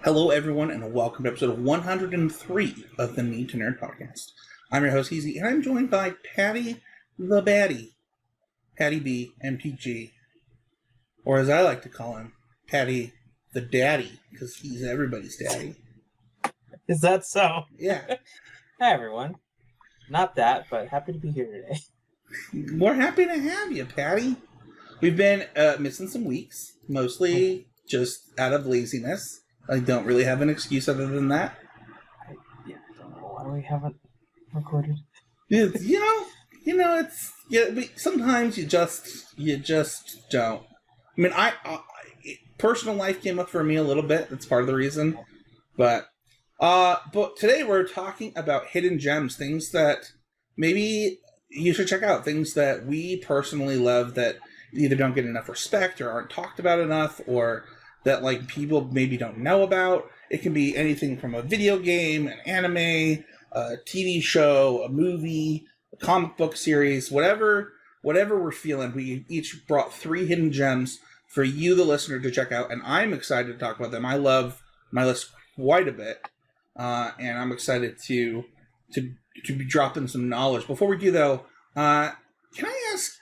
Hello, everyone, and welcome to episode 103 of the Need to Nerd podcast. I'm your host, Easy, and I'm joined by Paddy the Baddie, Paddy B, MTG, or as I like to call him, Paddy the Daddy, because he's everybody's daddy. Is that so? Yeah. Hi, everyone. Not that, but happy to be here today. We're happy to have you, Paddy. We've been missing some weeks, mostly just out of laziness. I don't really have an excuse other than that. I don't know why we haven't recorded. It's, sometimes you just don't. I mean, personal life came up for me a little bit. That's part of the reason. But today we're talking about hidden gems, things that maybe you should check out, things that we personally love that either don't get enough respect or aren't talked about enough, or that like people maybe don't know about. It can be anything from a video game, an anime, a TV show, a movie, a comic book series, whatever we're feeling. We each brought 3 hidden gems for you, the listener, to check out, and I'm excited to talk about them. I love my list quite a bit, and I'm excited to be dropping some knowledge. Before we do, though, can I ask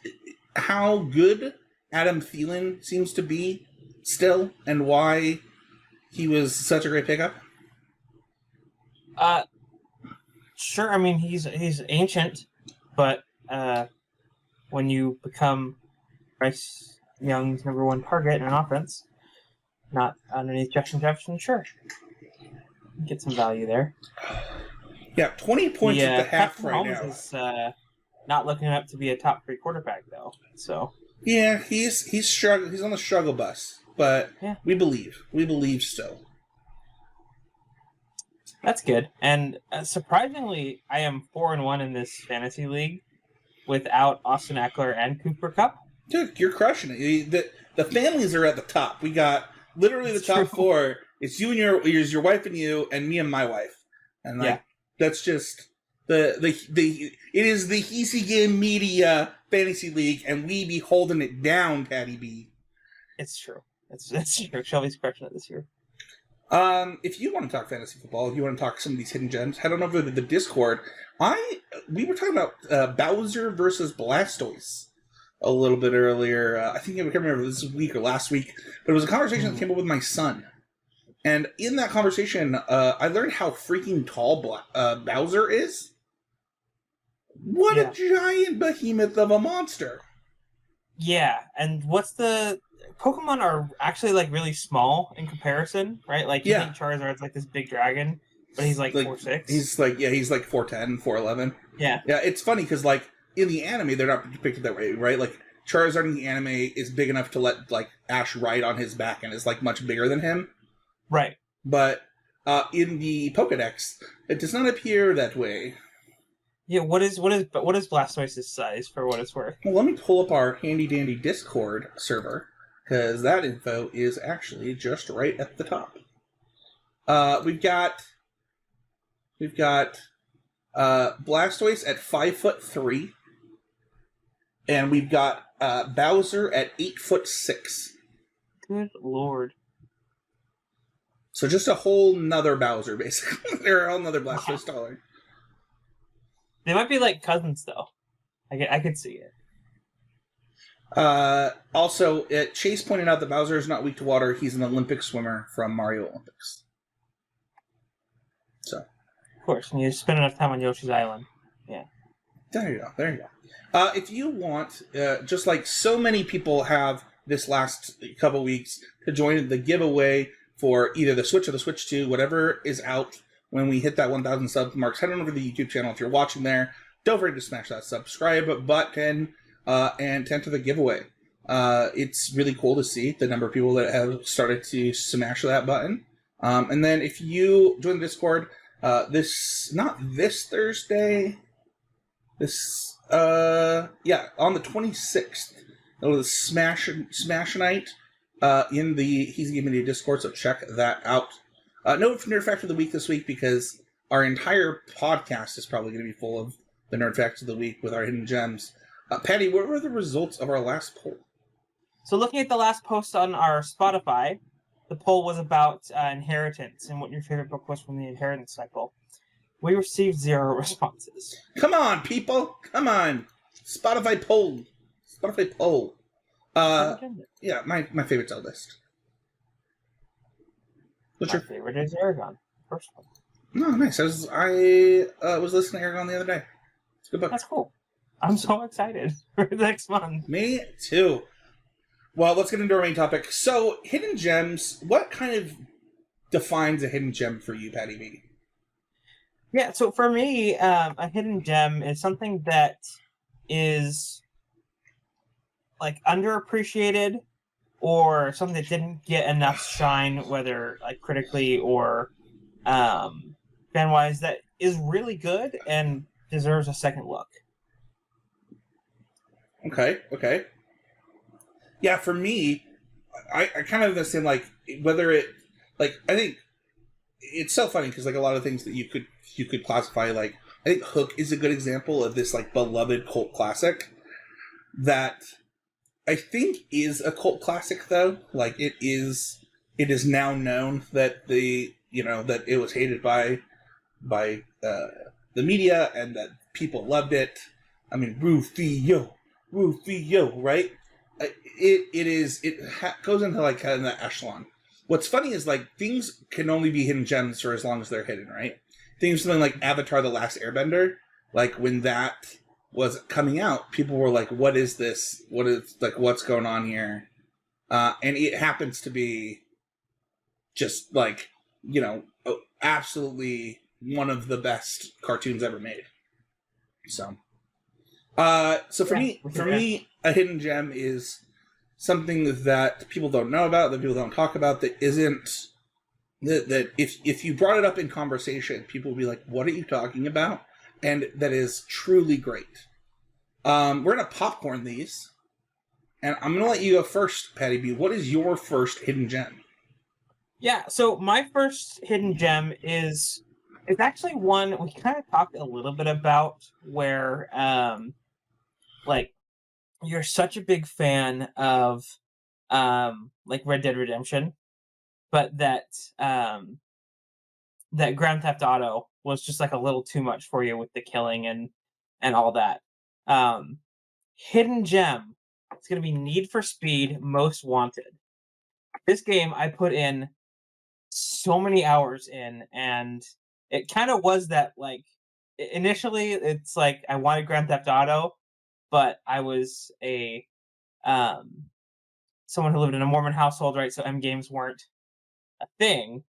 how good Adam Thielen seems to be still, and why he was such a great pickup? Sure. I mean, he's ancient, but when you become Bryce Young's number 1 target in an offense, not underneath Justin Jefferson, sure, get some value there. Yeah, 20 points at the half right now. Is not looking up to be a top 3 quarterback though. So yeah, he's struggling. He's on the struggle bus. But yeah. We believe still. That's good. And surprisingly, I am 4-1 in this fantasy league without Austin Eckler and Cooper Kupp. Dude, you're crushing it. The families are at the top. We got literally the top 4. It's you and your wife and you, and me and my wife. And that's just it is the Easy Game Media Fantasy League, and we be holding it down, Paddy B. It's true. It's true. Shelby's crushing it this year. If you want to talk fantasy football, if you want to talk some of these hidden gems, head on over to the Discord. We were talking about Bowser versus Blastoise a little bit earlier. I think I can't remember if this week or last week, but it was a conversation that came up with my son. And in that conversation, I learned how freaking tall Bowser is. What a giant behemoth of a monster! Yeah, and what's the Pokemon are actually like really small in comparison, right? Like you think Charizard's like this big dragon, but he's like 4'6". He's like 4'10", 4'11". Yeah. Yeah, it's funny because like in the anime they're not depicted that way, right? Like Charizard in the anime is big enough to let like Ash ride on his back and is like much bigger than him. Right. But in the Pokedex, it does not appear that way. Yeah, what is Blastoise's size for what it's worth? Well, let me pull up our handy dandy Discord server, because that info is actually just right at the top. We've got Blastoise at 5'3", and we've got Bowser at 8'6". Good lord! So just a whole nother Bowser, basically. They're a whole nother Blastoise taller. They might be like cousins, though. I could see it. Also, Chase pointed out that Bowser is not weak to water. He's an Olympic swimmer from Mario Olympics. So, of course, and you spend enough time on Yoshi's Island. Yeah. There you go. If you want, just like so many people have this last couple weeks, to join the giveaway for either the Switch or the Switch 2, whatever is out when we hit that 1,000 sub marks, head on over to the YouTube channel if you're watching there. Don't forget to smash that subscribe button and enter the giveaway. It's really cool to see the number of people that have started to smash that button. And then if you join the Discord, not this Thursday, on the 26th, it was Smash Night in the Easy Game Media Discord, so check that out. No Nerd Fact of the Week this week because our entire podcast is probably going to be full of the Nerd Facts of the Week with our hidden gems. Paddy, what were the results of our last poll? So looking at the last post on our Spotify, the poll was about inheritance and what your favorite book was from the inheritance cycle. We received 0 responses. Come on, people! Come on! Spotify poll. Yeah, my favorite's Eldest. What's My your favorite is Aragon, first one. Oh, nice. I was listening to Aragon the other day. It's a good book. That's cool. I'm so excited for next month. Me too. Well, let's get into our main topic. So, hidden gems. What kind of defines a hidden gem for you, Paddy B? Yeah, so for me, a hidden gem is something that is like underappreciated or something that didn't get enough shine, whether like critically or fan-wise, that is really good and deserves a second look. Okay. Yeah, for me, I kind of understand, like, whether it, like, I think it's so funny because, like, a lot of things that you could classify, like, I think Hook is a good example of this, like, beloved cult classic that I think is a cult classic, though. Like, it is now known that that it was hated by the media and that people loved it. I mean, Rufio, right? It goes into, like, kind of that echelon. What's funny is, like, things can only be hidden gems for as long as they're hidden, right? Things something like Avatar: The Last Airbender, like, when that was coming out, people were like, what is this? What's going on here? And it happens to be just, like, absolutely one of the best cartoons ever made. So for me, a hidden gem is something that people don't know about, that people don't talk about, that isn't that if you brought it up in conversation, people would be like, "What are you talking about?" And that is truly great. We're gonna popcorn these, and I'm gonna let you go first, Paddy B. What is your first hidden gem? Yeah, so my first hidden gem is actually one we kind of talked a little bit about, where like you're such a big fan of like Red Dead Redemption, but that that Grand Theft Auto was just like a little too much for you with the killing and all that. Hidden gem. It's gonna be Need for Speed Most Wanted. This game I put in so many hours in, and it kind of was that, like, initially it's like I wanted Grand Theft Auto, but I was a someone who lived in a Mormon household, right? So M games weren't a thing.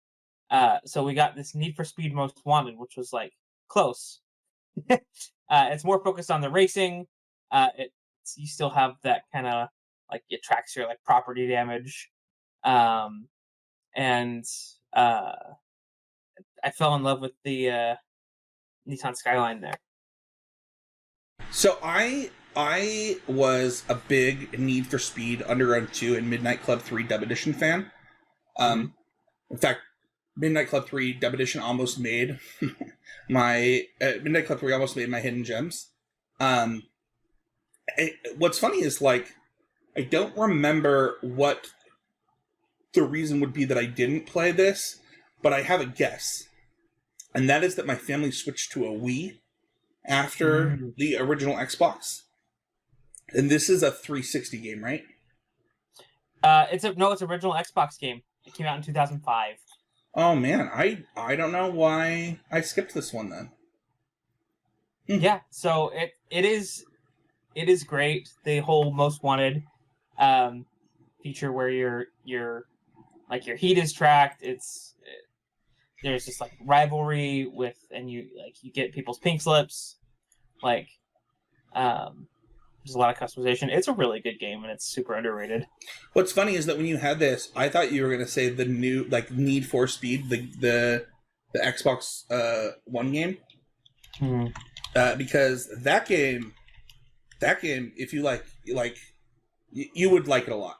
So we got this Need for Speed Most Wanted, which was like close. It's more focused on the racing. You still have that kind of, like, it tracks your, like, property damage. And I fell in love with the Nissan Skyline there. So I was a big Need for Speed Underground 2 and Midnight Club 3 Dub Edition fan. In fact, Midnight Club 3 Dub Edition almost made my Midnight Club 3 almost made my hidden gems. What's funny is, like, I don't remember what the reason would be that I didn't play this, but I have a guess. And that is that my family switched to a Wii after the original Xbox. And this is a 360 game, right? It's original Xbox game. It came out in 2005. Oh man, I don't know why I skipped this one then. Yeah, so it is great. The whole Most Wanted feature where your like your heat is tracked. There's just, like, rivalry with, and you get people's pink slips. Like, there's a lot of customization. It's a really good game, and it's super underrated. What's funny is that when you had this, I thought you were going to say the new, like, Need for Speed, the Xbox One game, because that game, if you like, you would like it a lot.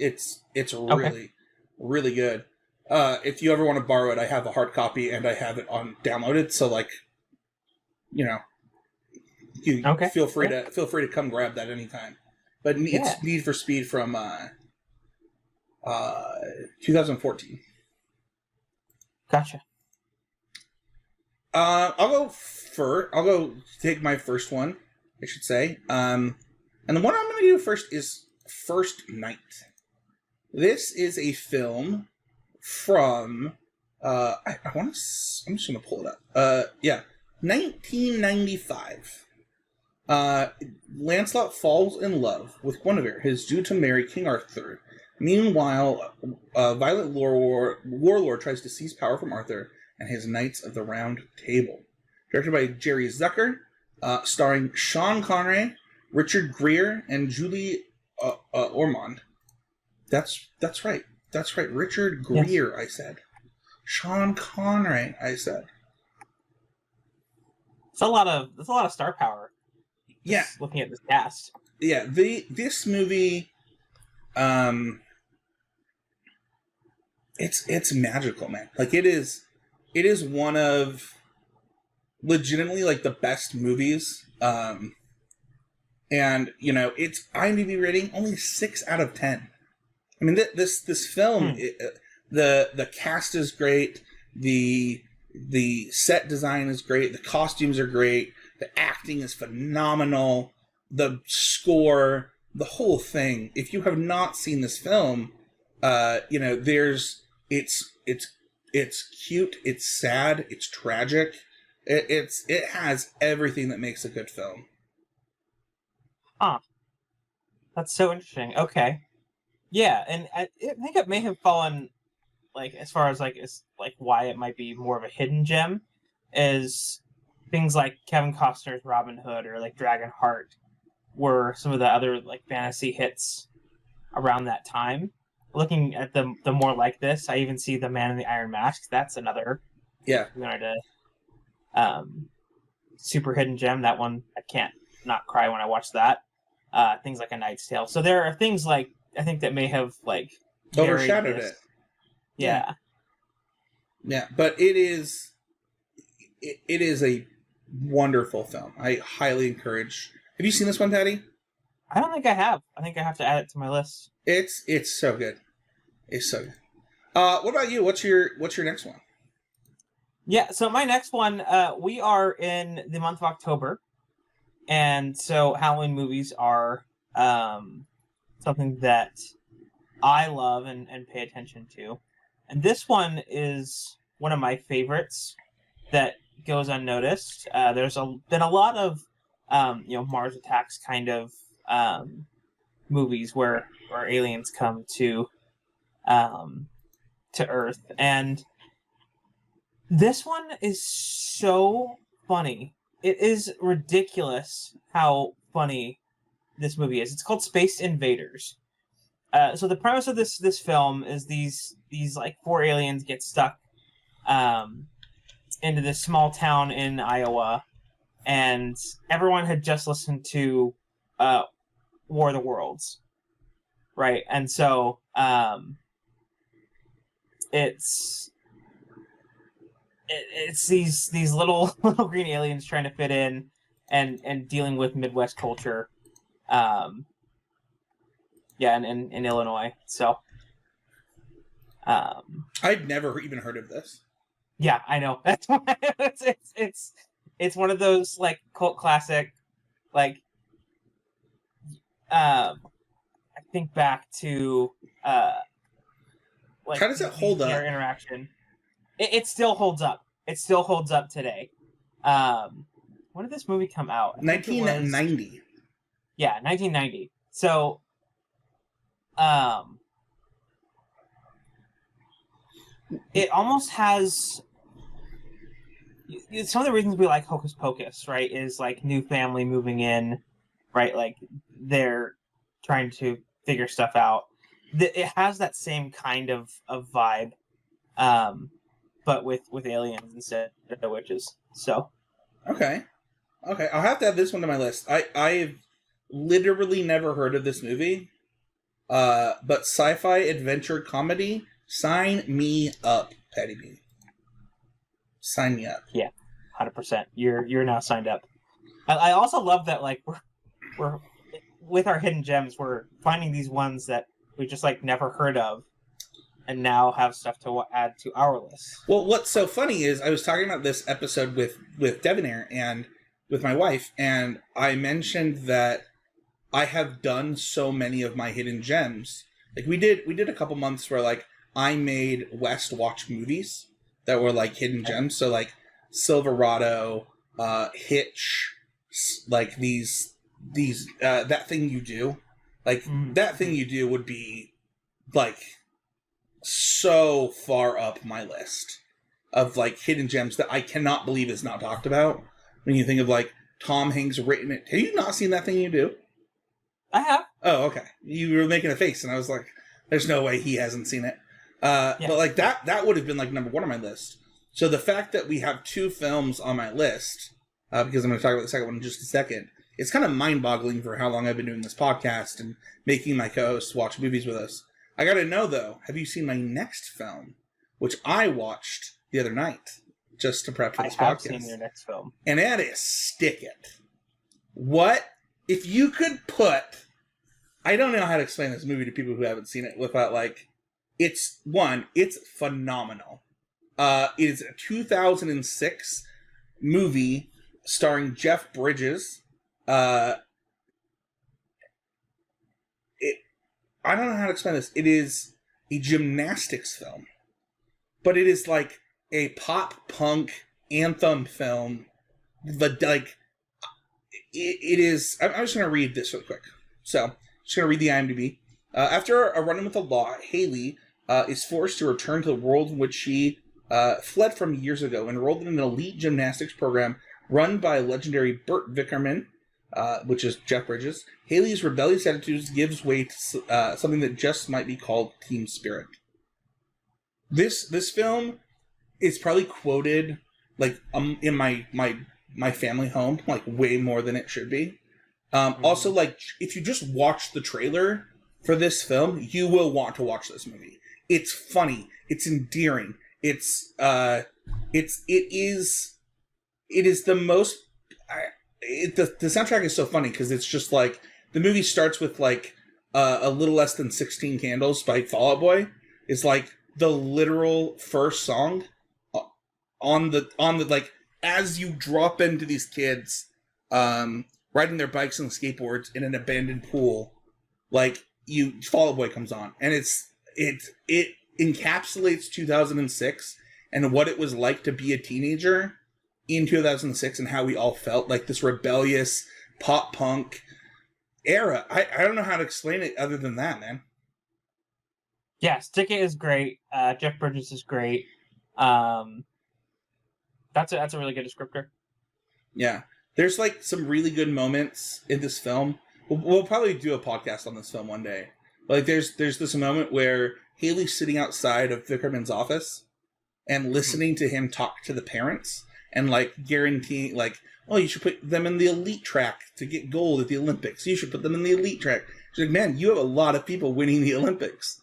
It's really, really good. If you ever want to borrow it, I have a hard copy and I have it on downloaded. So, like, you feel free to come grab that anytime. But it's Need for Speed from uh, 2014. Gotcha. I'll go first. I'll go take my first one, I should say. And the one I'm going to do first is First Night. This is a film from I'm just going to pull it up. 1995. Lancelot falls in love with Guinevere, his due to marry King Arthur. Meanwhile, a violent warlord tries to seize power from Arthur and his Knights of the Round Table. Directed by Jerry Zucker, starring Sean Connery, Richard Gere, and Julie Ormond. That's right. That's right. Richard Gere, yes. I said. Sean Connery, I said. It's a lot of star power. Yeah. Looking at this cast. Yeah, this movie, it's magical, man. Like it is one of legitimately like the best movies. And you know, its IMDb rating only 6 out of 10. I mean, this film, the cast is great, the set design is great, the costumes are great, the acting is phenomenal, the score, the whole thing. If you have not seen this film, you know, it's cute, it's sad, it's tragic. It has everything that makes a good film. Ah, that's so interesting. Okay, yeah, and I think it may have fallen, like, as far as like why it might be more of a hidden gem, is things like Kevin Costner's Robin Hood or like Dragonheart were some of the other like fantasy hits around that time. Looking at the more like this, I even see The Man in the Iron Mask. That's another super hidden gem. That one I can't not cry when I watch that. Things like A Knight's Tale. So there are things like I think that may have like overshadowed it. Yeah, but it is a wonderful film. I highly encourage. Have you seen this one, Paddy? I don't think I have. I think I have to add it to my list. It's so good. It's so good. What about you? What's your next one? Yeah, so my next one, we are in the month of October, and so Halloween movies are something that I love and pay attention to. And this one is one of my favorites that goes unnoticed. There's been a lot of Mars Attacks kind of movies where aliens come to Earth, and this one is so funny. It is ridiculous how funny this movie is. It's called Space Invaders. So the premise of this film is these like 4 aliens get stuck into this small town in Iowa, and everyone had just listened to War of the Worlds, right? And so it's these little green aliens trying to fit in and dealing with Midwest culture. In Illinois. So I'd never even heard of this. Yeah, I know. That's why it's one of those like cult classic, like I think back to like how does it hold up? Their interaction. It still holds up. It still holds up today. When did this movie come out? 1990. Yeah, 1990. So it almost has some of the reasons we like Hocus Pocus, right, is like new family moving in, right? Like they're trying to figure stuff out. It has that same kind of vibe, but with aliens instead of witches. So okay, I'll have to add this one to my list. I've literally never heard of this movie, but sci-fi adventure comedy. Sign me up, Paddy B. Sign me up. Yeah, 100%. You're now signed up. I also love that like we're with our hidden gems, we're finding these ones that we just like never heard of, and now have stuff to add to our list. Well, what's so funny is I was talking about this episode with Devonair and with my wife, and I mentioned that I have done so many of my hidden gems. Like we did a couple months where like I made West watch movies that were like hidden gems. So like Silverado, Hitch, like these That Thing You Do. Like That Thing You Do would be like so far up my list of like hidden gems that I cannot believe is not talked about. When you think of like Tom Hanks written it. Have you not seen That Thing You Do? I have. Oh, okay. You were making a face, and I was like, "There's no way he hasn't seen it." But like that would have been like number one on my list. So the fact that we have two films on my list, because I'm going to talk about the second one in just a second, it's kind of mind-boggling for how long I've been doing this podcast and making my co-hosts watch movies with us. I got to know though, have you seen my next film, which I watched the other night just to prep for this podcast? I have seen your next film, and that is Stick It. What if you could put? I don't know how to explain this movie to people who haven't seen it without like, it's phenomenal. It is a 2006 movie starring Jeff Bridges. I don't know how to explain this. It is a gymnastics film, but it is like a pop punk anthem film. It is. I'm just going to read this real quick. So, just going to read the IMDb. After a run-in with the law, Haley is forced to return to the world in which she fled from years ago, enrolled in an elite gymnastics program run by legendary Burt Vickerman, which is Jeff Bridges. Haley's rebellious attitudes gives way to something that just might be called team spirit. This film is probably quoted like in my family home like way more than it should be. Also, like if you just watch the trailer for this film, you will want to watch this movie. It's funny. It's endearing. It is the most. The soundtrack is so funny because it's just like the movie starts with like a little less than 16 Candles by Fall Out Boy. It's like the literal first song on the like as you drop into these kids riding their bikes and skateboards in an abandoned pool, like Fall Out Boy comes on, and it encapsulates 2006 and what it was like to be a teenager in 2006 and how we all felt, like this rebellious pop punk era. I don't know how to explain it other than that, man. Yeah, Stick It is great. Jeff Bridges is great. That's a really good descriptor. Yeah. There's like some really good moments in this film. We'll probably do a podcast on this film one day. But like there's this moment where Haley's sitting outside of Vickerman's office and listening to him talk to the parents and like guaranteeing like, oh, you should put them in the elite track to get gold at the Olympics. You should put them in the elite track. She's like, man, you have a lot of people winning the Olympics.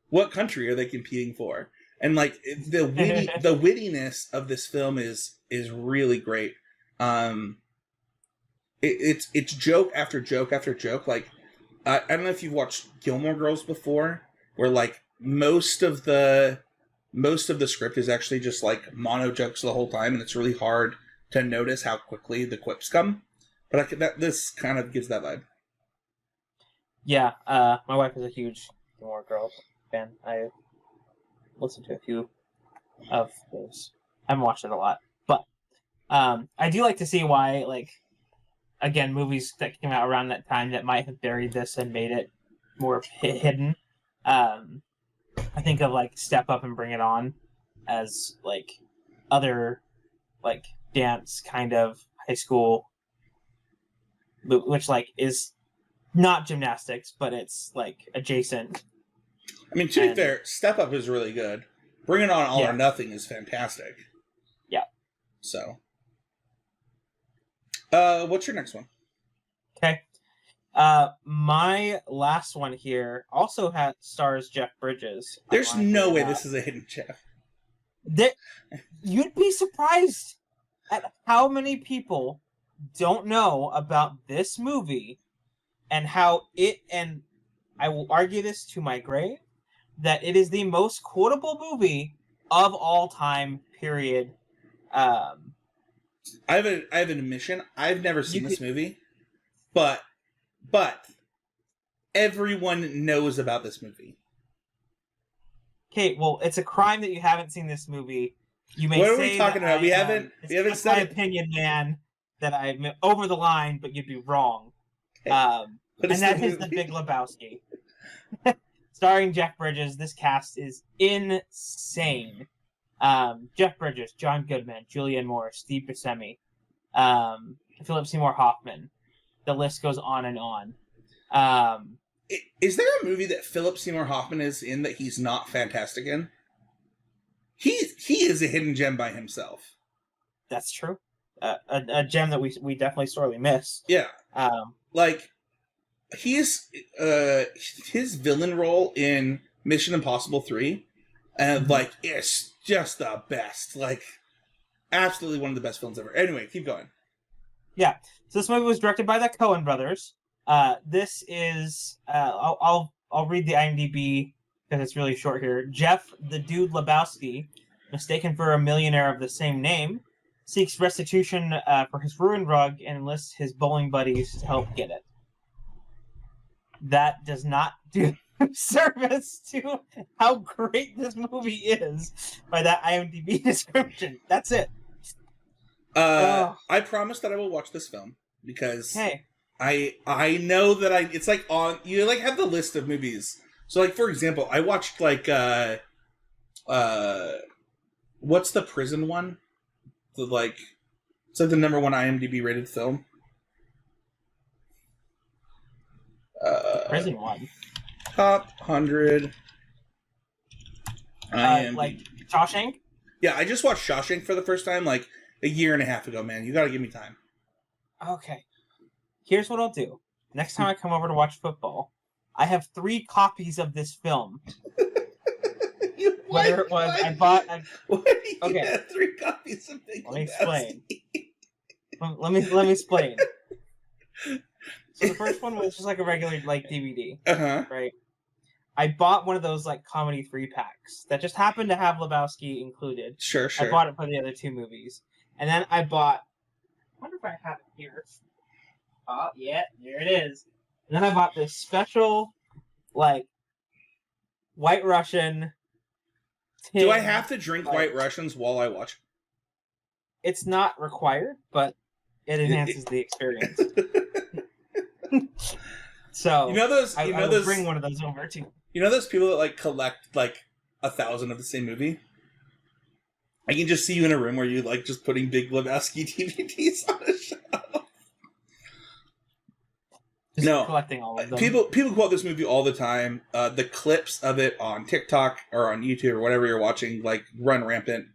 What country are they competing for? And like the wittiness of this film is really great. It's joke after joke after joke. Like I don't know if you've watched Gilmore Girls before, where like most of the script is actually just like mono jokes the whole time, and it's really hard to notice how quickly the quips come. But this kind of gives that vibe. Yeah, my wife is a huge Gilmore Girls fan. I listened to a few of those. I haven't watched it a lot, but I do like to see why, like, again, movies that came out around that time that might have buried this and made it more hidden. I think of like Step Up and Bring It On as like other like dance kind of high school, which like is not gymnastics, but it's like adjacent. I mean, to be fair, Step Up is really good. Bring It On All or Nothing is fantastic. Yeah. So, what's your next one? Okay. My last one here also stars Jeff Bridges. There's no way this is a hidden Jeff. You'd be surprised at how many people don't know about this movie and how it, and I will argue this to my grave, that it is the most quotable movie of all time, period. Um, I have an admission. I've never seen this could, movie, but everyone knows about this movie. okay, well, it's a crime that you haven't seen this movie. You may What are say we talking that about? We haven't just said my it. opinion, man, that I'm over the line, but you'd be wrong. Hey, And that is The Big Lebowski. Starring Jeff Bridges. This cast is insane. Jeff Bridges, John Goodman, Julianne Moore, Steve Buscemi, Philip Seymour Hoffman. The list goes on and on. Is there a movie that Philip Seymour Hoffman is in that he's not fantastic in? He is a hidden gem by himself. That's true. A gem that we definitely sorely miss. Yeah. Like he's his villain role in Mission Impossible 3 and it's just the best. Like absolutely one of the best films ever. Anyway, keep going. Yeah. So this movie was directed by the Coen brothers. This is I'll read the IMDb because it's really short here. Jeff the Dude Lebowski, mistaken for a millionaire of the same name, seeks restitution for his ruined rug and enlists his bowling buddies to help get it. That does not do service to how great this movie is by that IMDb description. That's it. I promise that I will watch this film because I know that it's like on you like have the list of movies. So like for example, I watched like what's the prison one? It's like the number one IMDb rated film. Prison one. Top 100. Like Shawshank? Yeah, I just watched Shawshank for the first time like a year and a half ago, man. You gotta give me time. Okay. Here's what I'll do. Next time I come over to watch football, I have 3 copies of this film. Whether it was I bought Why do you have 3 copies of Big Lebowski? Let me explain. let me explain. So the first one was just like a regular like DVD. Right? I bought one of those like comedy 3-packs that just happened to have Lebowski included. Sure. I bought it for the other 2 movies. And then I bought I wonder if I have it here. Oh yeah, there it is. And then I bought this special like White Russian tin, Do I have to drink White Russians while I watch? It's not required, but it enhances the experience. So I will bring one of those over too. You know those people that like collect like 1,000 of the same movie? I can just see you in a room where you like just putting Big Lebowski DVDs on a shelf. Just collecting all of them. People quote this movie all the time. The clips of it on TikTok or on YouTube or whatever you're watching like run rampant.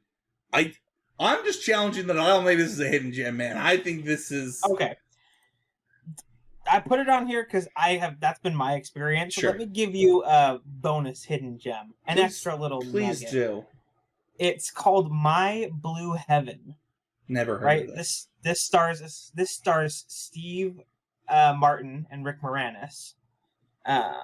I'm just challenging that I don't think this is a hidden gem, man. I think this is okay. I put it on here because that's been my experience. So sure. Let me give you a bonus hidden gem, extra little Please nugget. do. It's called My Blue Heaven. Never heard of this. This stars Steve Martin and Rick Moranis. Up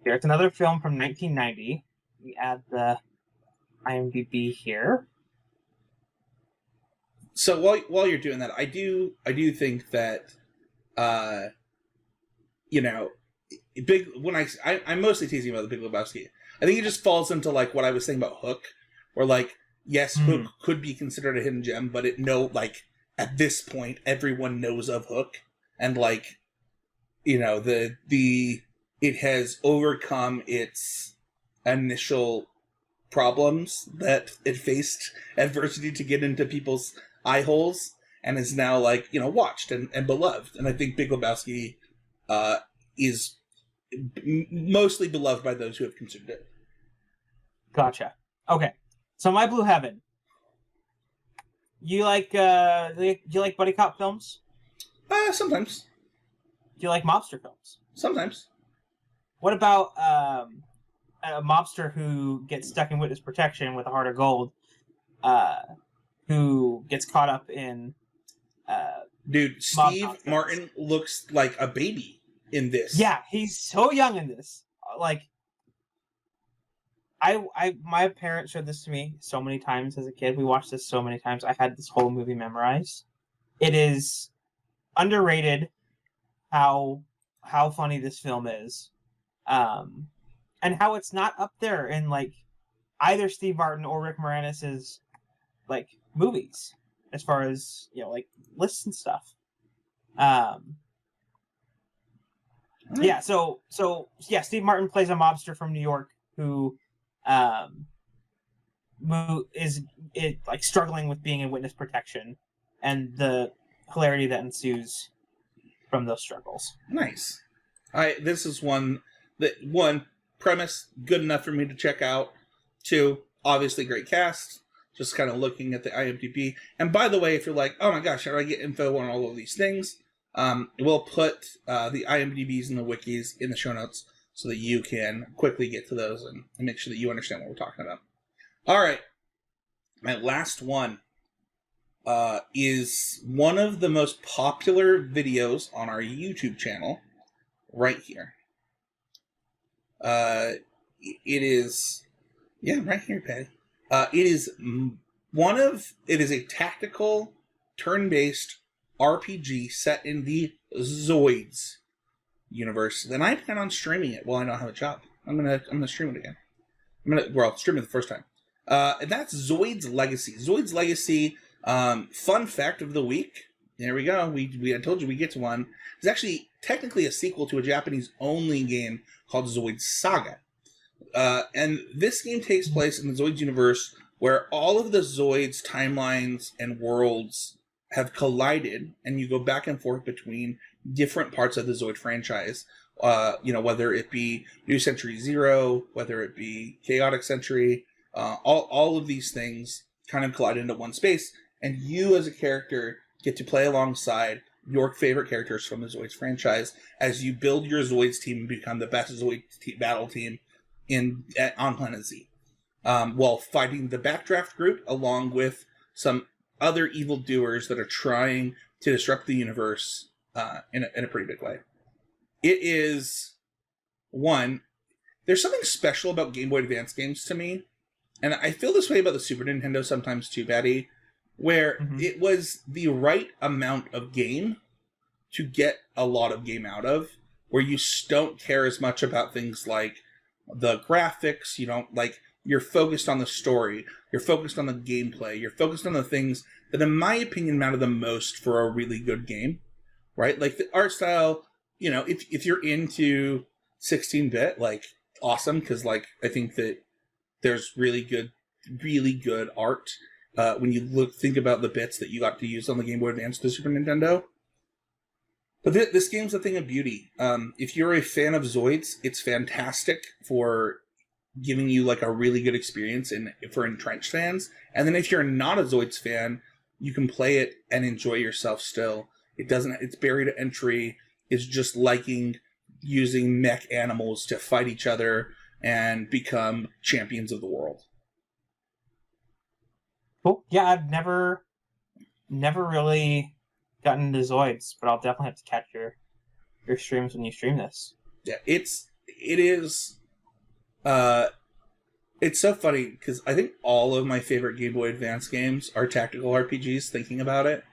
here, it's another film from 1990. We add the IMDb here. So while you're doing that, I do think that, I'm mostly teasing about the Big Lebowski. I think it just falls into like what I was saying about Hook, where like yes, Hook could be considered a hidden gem, but at this point everyone knows of Hook, and like it has overcome its initial problems that it faced adversity to get into people's eye holes and is now like watched and beloved. And I think Big Lebowski is mostly beloved by those who have consumed it. Gotcha. Okay, so My Blue Heaven. You like buddy cop films? Sometimes. Do you like mobster films? Sometimes. What about a mobster who gets stuck in witness protection with a heart of gold, who gets caught up in Dude, Steve Martin looks like a baby in this. Yeah, he's so young in this. Like, my parents showed this to me so many times as a kid. We watched this so many times. I had this whole movie memorized. It is underrated how funny this film is, and how it's not up there in like either Steve Martin or Rick Moranis's like movies as far as like lists and stuff. Yeah, so Steve Martin plays a mobster from New York who is like struggling with being in witness protection, and the hilarity that ensues from those struggles. Nice. This is one premise good enough for me to check out. 2, obviously great cast. Just kind of looking at the IMDb. And by the way, if you're like, oh my gosh, how do I get info on all of these things? We'll put the IMDb's and the wikis in the show notes so that you can quickly get to those and make sure that you understand what we're talking about. All right. My last one is one of the most popular videos on our YouTube channel right here. It is... Yeah, right here, Paddy. It is a tactical, turn-based RPG set in the Zoids universe. Then I plan on streaming it while I don't have a job. I'm gonna stream it again. I'll stream it the first time. And that's Zoids Legacy. Zoids Legacy. Fun fact of the week. There we go. I told you we get to one. It's actually technically a sequel to a Japanese-only game called Zoids Saga. And this game takes place in the Zoids universe where all of the Zoids timelines and worlds have collided, and you go back and forth between different parts of the Zoid franchise. Whether it be New Century Zero, whether it be Chaotic Century, all of these things kind of collide into one space, and you as a character get to play alongside your favorite characters from the Zoids franchise as you build your Zoids team and become the best Zoid battle team on Planet Z, while fighting the Backdraft group along with some other evildoers that are trying to disrupt the universe in a pretty big way. It is there's something special about Game Boy Advance games to me, and I feel this way about the Super Nintendo sometimes too, Paddy, where it was the right amount of game to get a lot of game out of, where you don't care as much about things like the graphics, you're focused on the story, you're focused on the gameplay, you're focused on the things that, in my opinion, matter the most for a really good game, right? Like the art style, if you're into 16-bit, awesome, because, I think that there's really good art when you think about the bits that you got to use on the Game Boy Advance to the Super Nintendo. But this game's a thing of beauty. If you're a fan of Zoids, it's fantastic for giving you a really good experience for entrenched fans. And then if you're not a Zoids fan, you can play it and enjoy yourself still. It's buried at entry. It's just using mech animals to fight each other and become champions of the world. Cool. Yeah, I've never really gotten into Zoids, but I'll definitely have to catch your streams when you stream this. Yeah, it is it's so funny because I think all of my favorite Game Boy Advance games are tactical RPGs. Thinking about it,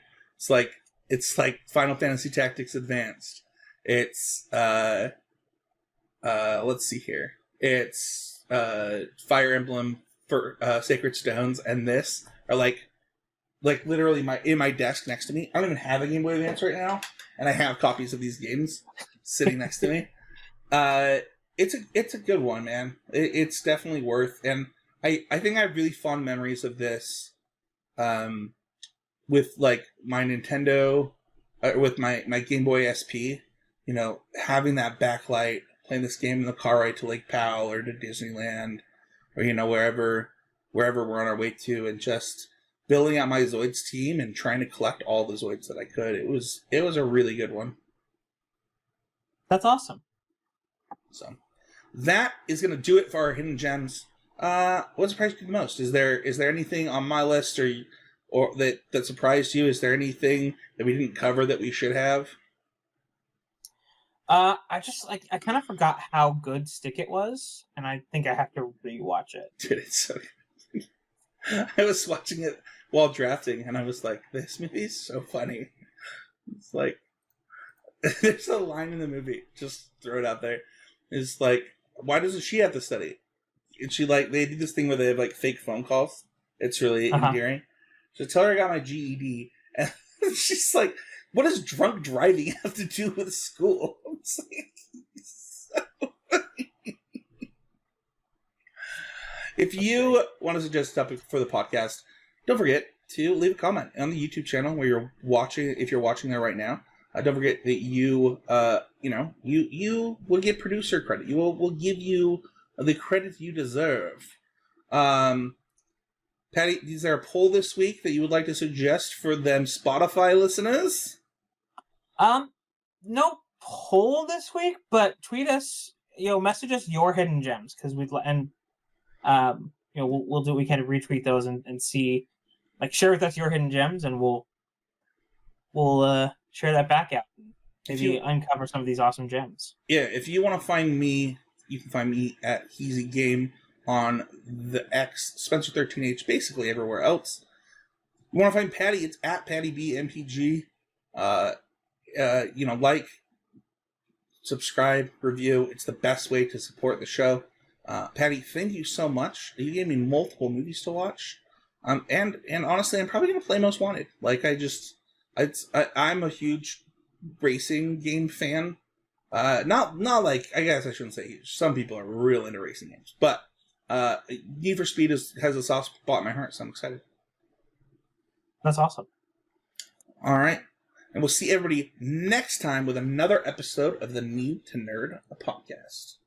it's like Final Fantasy Tactics Advanced. It's let's see here. It's Fire Emblem for Sacred Stones, and this are like literally in my desk next to me. I don't even have a Game Boy Advance right now, and I have copies of these games sitting next to me. It's a good one, man. It's definitely worth, and I think I have really fond memories of this, with my Nintendo, with my Game Boy SP. Having that backlight, playing this game in the car ride to Lake Powell or to Disneyland, or wherever we're on our way to, and just building out my Zoids team and trying to collect all the Zoids that I could. It was a really good one. That's awesome. So that is going to do it for our hidden gems. What surprised you the most? Is there anything on my list or that surprised you? Is there anything that we didn't cover that we should have? I kind of forgot how good Stick It was, and I think I have to rewatch it. Dude, it's so good. I was watching it while drafting, and I was like, this movie's so funny. It's like, there's a line in the movie, just throw it out there. It's like, why doesn't she have to study? And she, like, they do this thing where they have, like, fake phone calls. It's really endearing. So tell her I got my GED. And she's like, what does drunk driving have to do with school? It's like, so funny. If you want to suggest a topic for the podcast, don't forget to leave a comment on the YouTube channel where you're watching. If you're watching there right now, don't forget that you will get producer credit. We'll give you the credit you deserve. Paddy, is there a poll this week that you would like to suggest for them Spotify listeners? No poll this week, but tweet us, message us your hidden gems, because we'll do we kind of retweet those and see, like, share with us your hidden gems, and we'll share that back out. Maybe uncover some of these awesome gems. Yeah, if you want to find me, you can find me at Heezy Game on the X, Spencer13H, basically everywhere else. You want to find Paddy, it's at PaddyBMPG. Like, subscribe, review. It's the best way to support the show. Paddy, thank you so much. You gave me multiple movies to watch. And honestly, I'm probably going to play Most Wanted. Like, I'm a huge racing game fan. Not like, I guess I shouldn't say huge. Some people are real into racing games. But Need for Speed has a soft spot in my heart, so I'm excited. That's awesome. All right. And we'll see everybody next time with another episode of the Need to Nerd podcast.